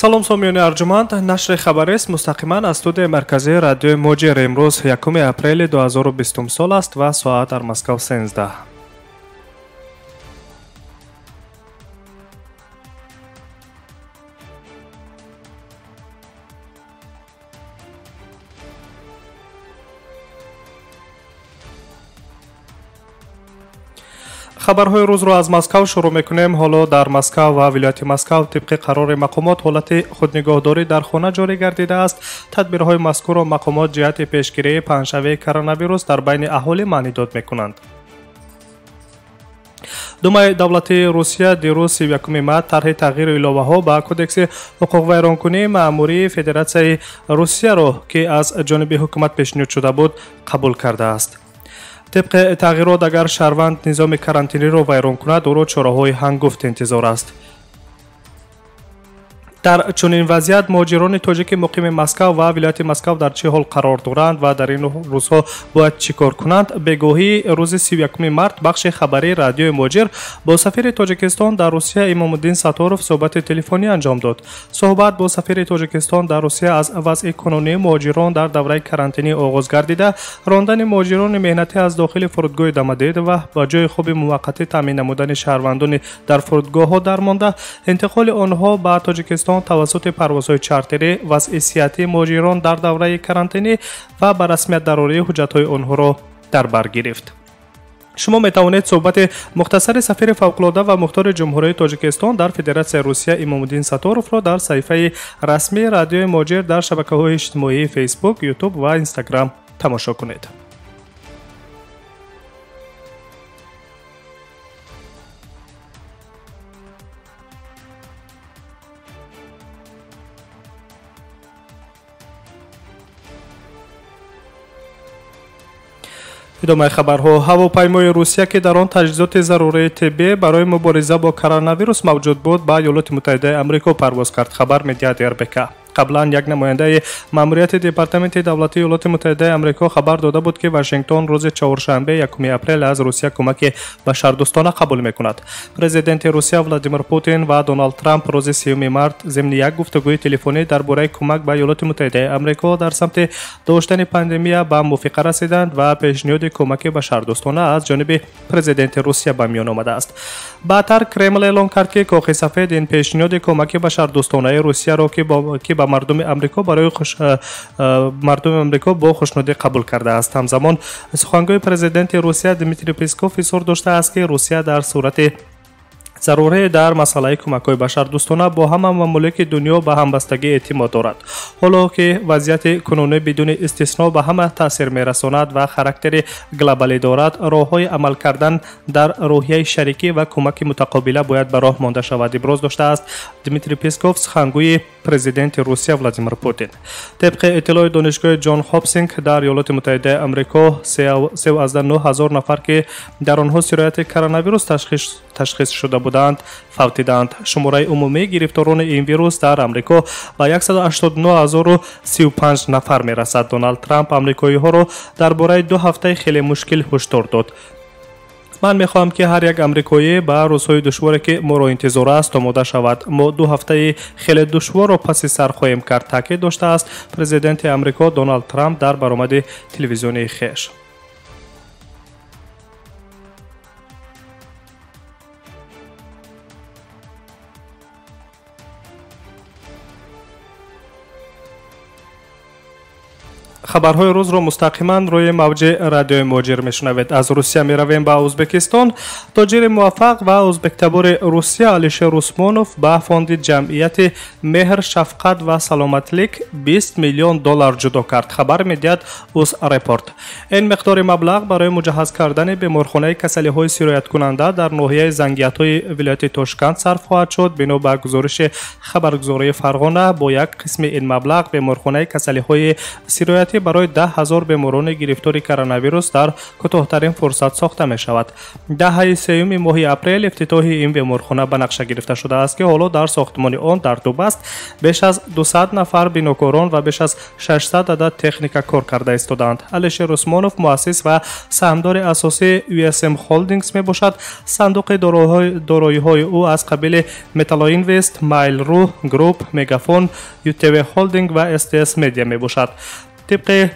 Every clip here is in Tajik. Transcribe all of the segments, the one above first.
салом сомиёни арҷуманд, нашри хабарест мустақиман аз студияи марказии радиои моҷир. имрӯз 1 апрели 2020 сол аст ва соат дар Москав 13. хабарҳои рӯзро аз Москав шурӯъ мекунем. ҳоло дар Москав ва вилояти Москав тибқи қарори мақомот ҳолати худнигоҳдорӣ дар хона ҷорӣ гардидааст. тадбирҳои мазкурро мақомот ҷиҳати пешгирии паҳншавии коронавирус дар байни аҳолӣ маънидод мекунанд. думаи давлатии Русия дирӯз 31 март тарҳи тағйири иловаҳо ба кодекси ҳуқуқвайронкунии маъмурии Федератсияи Русияро, ки аз ҷониби ҳукумат пешниҳод шуда буд, қабул кардааст. طبق تغییرات اگر شهروند نظام карантинӣ ро вайрон кунад, ӯро чораҳои ҳангуфт интизор аст. дар чунин вазъият муҳоҷирони тоҷики муқими Москав ва вилояти Москав дар чӣ ҳол қарор доранд ва дар ин рӯзҳо бояд чӣ кор кунанд? бегоҳии рӯзи 31 март бахши хабарии радиои Моҷир бо сафири Тоҷикистон дар Русия Имомуддин Сатторов суҳбати телефонӣ анҷом дод. суҳбат бо сафири Тоҷикистон дар Русия аз вазъи кунунии муҳоҷирон дар давраи карантинӣ оғоз гардида, рондани муҳоҷирони меҳнатӣ аз дохили фурудгоҳи Домодедово ба ҷои хуби муваққатӣ таъмин намудани шаҳрвандони дар фурудгоҳҳо дармонда, интиқоли онҳо ба Тоҷикистон тавассути парвозҳои чартерӣ, вазъи сиҳатии муҳоҷирон дар давраи карантинӣ ва ба расмият дарории ҳуҷҷатҳои онҳоро дар бар гирифт. шумо метавонед суҳбати мухтасари сафири фавқулода ва мухтори ҷумҳурии Тоҷикистон дар Федератсияи Русия Имомуддин Сатторовро дар саҳифаи расмии радиои Моҷир дар шабакаҳои иҷтимоии Facebook, YouTube ва Instagram тамошо кунед. идомаи хабарҳо. ҳавопаймои Русия, ки дар он таҷҳизоти зарурии тиббӣ барои мубориза бо коронавирус мавҷуд буд, ба Иёлоти Муттаҳидаи Амрико парвоз кард. хабар медиҳад РБК. қаблан як намояндаи маъмурияти департаменти давлатии Иёлоти Муттаҳидаи Амрико хабар дода буд, ки Вашингтон рӯзи чаҳоршанбе 1 апрел аз Русия кӯмаки башардӯстона қабул мекунад. президенти Русия Владимир Путин ва Доналд Трамп рӯзи 30 март зимни як гуфтугӯи телефонӣ дар бораи кӯмак ба Иёлоти Муттаҳидаи Амрико дар самти доштани пандемия ба мувофиқа расиданд ва пешниҳоди кӯмаки башардӯстона аз ҷониби президенти Русия ба миён омадааст. баъдтар Кремл эълон кард, ки Коғи Сафед ин пешниҳоди кӯмаки башардӯстонаи Русияро, ки ба мардуми Амрико барои мардуми Амрико бо хушнудӣ қабул кардааст. ҳамзамон сухангӯи президенти Русия Дмитрий Песков изҳор доштааст, ки Русия дар сурати зарурӣ дар масъалаи кӯмакҳои башардӯстона бо ҳама мамолики дунё ба ҳамбастагӣ эътимод дорад. ҳоло ки вазъияти кунунӣ бидуни истисно ба ҳама таъсир мерасонад ва характери глобалӣ дорад, роҳҳои амал кардан дар роҳияи шарикӣ ва кӯмаки мутақобила бояд ба роҳ монда шавад, иброз доштааст Дмитрий Песков, сухангӯи президенти Русия Владимир Путин. طبق اطلاع دانشگاه جان هاپسینگ در ایالات متحده آمریکا 39,000 نفر که در آنها سرایت کرونا تشخیص شده بودند فوتیدند. شماره عمومی گرفتاران این ویروس در آمریکا به 189,035 نفر میرسد. دونالد ترامپ آمریکایی ها را درباره 2 هفته خیلی مشکل هشدار داد. من میخواهم که هر یک آمریکایی به روزهای دشواری که ما را انتظار است آماده شود. ما 2 هفته خیلی دشوار را پس سر خواهیم کرد، تاکید داشته است پرزیدنت آمریکا دونالد ترامپ در برآمد تلویزیونی خویش. хабарҳои рӯзро мустақиман рӯи мавҷи радиои Моҷир мешунавед. аз Русия меравем ба Ӯзбекистон. тоҷири муваффақ ва ӯзбектабори Русия Алишер Усмонов ба фонди ҷамъияти меҳр, шафқат ва саломатлик $20 миллион ҷудо кард. хабар медиҳад УзРепорт. ин миқдори маблағ барои муҷаҳҳаз кардани беморхонаи касалиҳои сирояткунанда дар ноҳияи Зангиятои вилояти Тошканд сарф хоҳад шуд. бино ба гузориши хабаргузории Фарғона, бо як қисми ин маблағ беморхонаи касалиҳои сироят сурати барои 10,000 беморони гирифтори коронавирус дар кӯтоҳтарин фурсат сохта мешавад. 10 моҳи апрел ифтитоҳи ин беморхона ба нақша гирифта шудааст ки ҳоло дар сохтмони он дар Дубаст беш аз 200 нафар бинокорон ва беш аз 600 адад техника кор карда истодаанд. Алишер Усмонов, муассис ва саҳмдори асосии USM Holdings мебошад. сандуқи дороиҳои ӯ аз қабили Metaloinvest, Mail.ru Group, Megaphone, UTV Holding ва STS Media мебошад. тибқи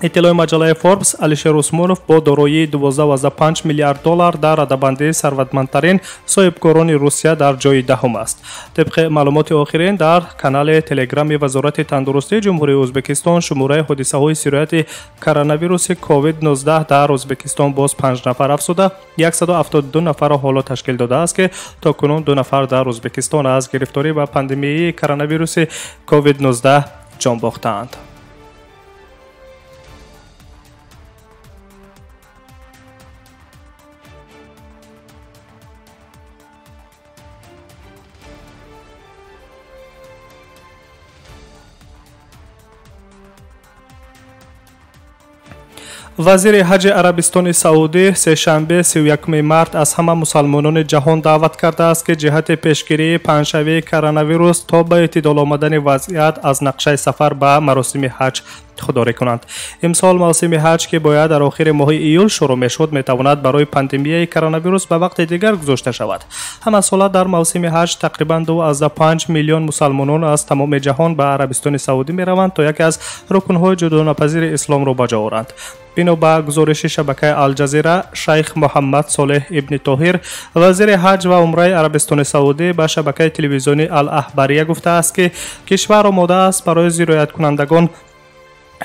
иттилои маҷалаи Forbes, Алишер Усмонов бо дороии 12.5 миллиард доллар дар радабандии сарватмандтарин соҳибкорони Русия дар ҷойи даҳум аст. тибқи маълумоти охирин дар канали телеграми Вазорати тандурустии Ҷумҳурии Ӯзбекистон, шумораи ҳодисаҳои сирояти коронавируси COVID-19 дар Ӯзбекистон боз 5 нафар афзуда 172 нафарро ҳоло ташкил додааст ки то кунун 2 нафар дар Ӯзбекистон аз гирифторӣ ба пандемияи коронавируси COVID-19 ҷон бохтаанд. вазири ҳаҷи арабистони саудӣ сешанбе 31 март аз ҳама мусалмонони ҷаҳон даъват кардааст ки ҷиҳати пешгирии панҷшавии коронавирус то ба эътидол омадани вазъият аз нақшаи сафар ба маросими ҳаҷ худдорӣ кунанд. имсол мавсими ҳаҷ ки бояд дар охири моҳи июл шурӯъ мешуд, метавонад барои пандемияи коронавирус ба вақти дигар гузошта шавад. ҳамасола дар мавсими ҳаҷ тақрибан 2.5 миллион мусалмонон аз тамоми ҷаҳон ба арабистони саудӣ мераванд то яке аз рукнҳои ҷудонапазири исломро ба ҷо оранд. бино ба гузориши шабакаи Алҷазира, шайх Муҳаммад Солеҳ ибни Тоҳир, вазири ҳаҷ ва умраи Арабистони Саудӣ ба шабакаи телевизионии Ал-Аҳбария гуфтааст ки кишвар омода аст барои зирояткунандагон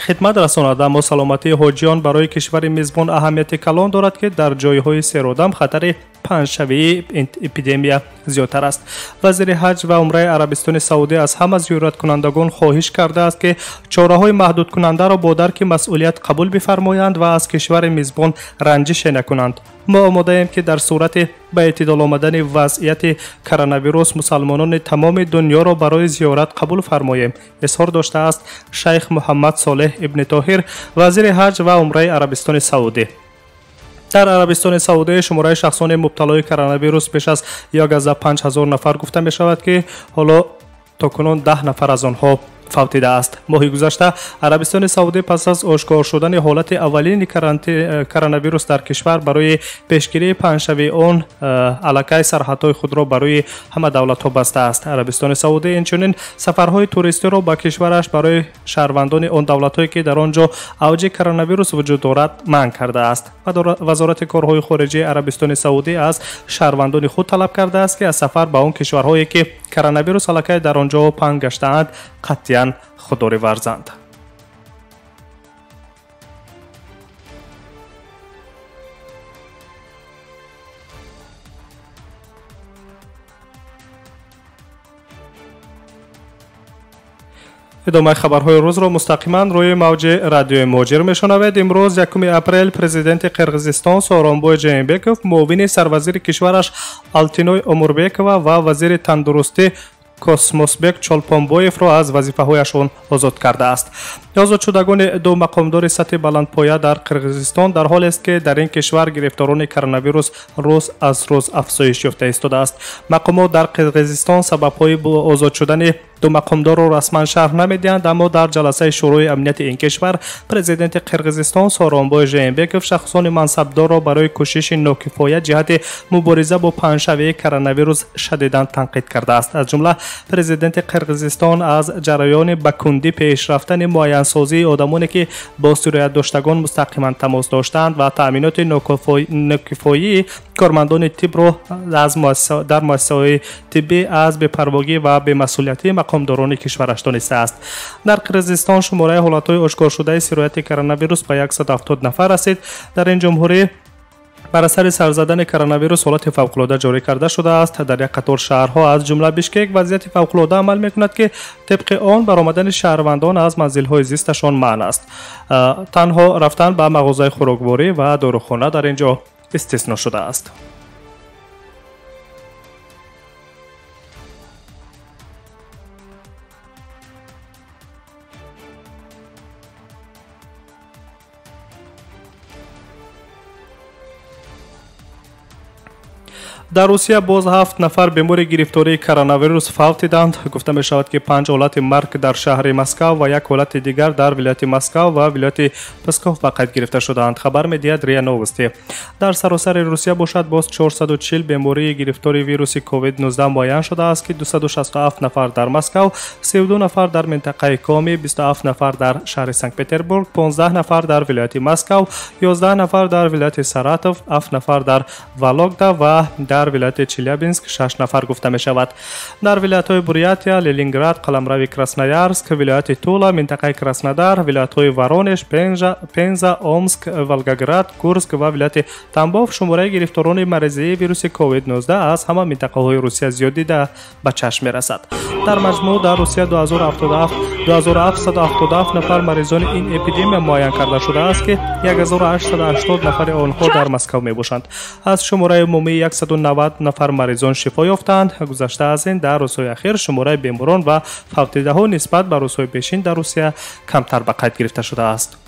хидмат расонад, аммо саломатии ҳоҷиён барои кишвари мизбон аҳамияти калон дорад ки дар ҷойҳои серодам хатари панҷшавии эпидемия зиёдтар аст. вазири ҳаҷ ва умраи Арабистони Саудӣ аз ҳама зиёраткунандагон хоҳиш кардааст ки чораҳои маҳдудкунандаро бо дарки масъулият қабул бифармоянд ва аз кишвари мизбон ранҷише накунанд. мо омодаем ки дар сурати ба эътидол омадани вазъияти коронавирус мусалмонони тамоми дунёро барои зиёрат қабул фармоем, изҳор доштааст шайх Муҳаммад Солеҳ ибни Тоҳир, вазири ҳаҷ ва умраи Арабистони Саудӣ. дар Арабистони Саудӣ шумораи шахсони мубталои коронавирус беш аз 1,5,000 нафар гуфта мешавад ки ҳоло то кунун 10 нафар аз онҳо фавтидааст. моҳи гузашта Арабистони Саудӣ пас аз ошкор шудани ҳолати аввалини коронавирус дар кишвар барои пешгирии панҷшавии он аллакай сарҳадҳои худро барои ҳама давлатҳо бастааст. Арабистони Саудӣ инчунин сафарҳои туристиро ба кишвараш барои шаҳрвандони он давлатҳое ки дар он ҷо авҷи коронавирус вуҷуд дорад манъ кардааст. вазорати корҳои хориҷии Арабистони Саудӣ аз шаҳрвандони худ талаб кардааст ки аз сафар ба он кишварҳое ки коронавирус аллакай дар он ҷо панҳ гаштаанд қатъиян худдорӣ варзанд. идомаи хабарҳои рӯзро мустақиман рӯи мавҷи радиои муҳоҷир мешунавед. имрӯз 1 апрел президенти Қирғизистон Сооронбой Ҷэйнбеков, муовини сарвазири кишвараш Алтиной Омурбекова ва вазири тандурустӣ Космосбек Чолпонбоевро аз вазифаҳояшон озод кардааст. озодшудагони ду мақомдори сатҳи баландпоя дар Қирғизистон дар ҳолест ки дар ин кишвар гирифторони коронавирус рӯз аз рӯз афзоиш ёфта истодааст. мақомот дар Қирғизистон сабабҳои озод шудани ду мақомдорро расман шарҳ намедиҳанд, аммо дар ҷаласаи шӯрои амнияти ин кишвар президенти Қирғизистон Сооронбой Ҷэйнбеков шахсони мансабдорро барои кӯшиши нокифоя ҷиҳати мубориза бо панҷшавии коронавирус шадидан танқид кардааст. аз ҷумла президенти Қирғизистон аз ҷараёни ба кундӣ пешрафтани муайянсозии одамоне ки бо сироятдоштагон мустақиман тамос доштаанд ва таъминоти нокифоии кормандони тибро дар муассисаҳои тиббӣ аз бепарвогӣ ва бемасъулиятии мақомдорони кишвараш донистааст. дар Қирғизистон шумораи ҳолатҳои ошкоршудаи сирояти коронавирус ба 170 нафар расид. дар ин ҷумҳурӣ бар асари сарзадани коронавирус ҳолати фавқулода ҷорӣ карда шудааст. дар як қатор шаҳрҳо аз ҷумла Бишкек вазъияти фавқулода амал мекунад ки тибқи он баромадани шаҳрвандон аз манзилҳои зисташон манъ аст. танҳо рафтан ба мағозаи хӯрокворӣ ва дорухона дар ин ҷо истисно шудааст. дар Русия боз 7 нафар бемори гирифтории коронавирус фавтиданд. Гуфта мешавад ки 5 ҳолати марг дар шаҳри Москав ва як ҳолати дигар дар вилояти Москав ва вилояти Псков ба қайд гирифта шудаанд. Хабар медиҳад РИА Новости. Дар саросари Русия бошад боз 440 бемории гирифтори вируси COVID-19 муайян шудааст ки 267 нафар дар Москав, 32 нафар дар минтақаи Коми, 27 нафар дар шаҳри Санкт-Петербург, 15 нафар дар вилояти Москав, 11 нафар дар вилояти Саратов, 7 нафар дар Вологда ва дар вилояти Челябинск 6 нафар гуфта мешавад. Дар вилоятҳои Бурятия, Ленинград, Қаламрави, Красноярск, вилояти Тула, минтақаи Краснодар, вилоятҳои Воронеж, Пенза, Омск, Волгоград, Курск ва вилояти Тамбов шумораи гирифторони маризии вируси COVID-19 аз ҳама минтақаҳои Русия зиёд дида ба чашм мерасад. Дар маҷмӯъ дар Русия 2777 нафар маризони ин эпидемия муайян карда шудааст ки 1880 нафари онҳо дар Москав мебошанд. аз шумораи умумии 190 нафар маризон шифо ёфтанд. гузашта аз ин дар рӯзҳои ахир шумораи беморон ва фавтидаҳо нисбат ба рӯзҳои пешин дар Русия камтар ба қайд гирифта шудааст.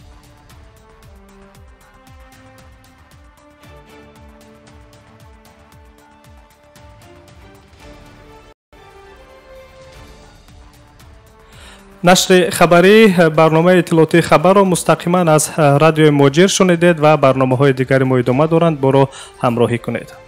нашри хабарӣ барномаи иттилоотии хабарро мустақиман аз радиои муҷир шунидед ва барномаҳои дигари мо идома доранд. боро ҳамроҳӣ кунед.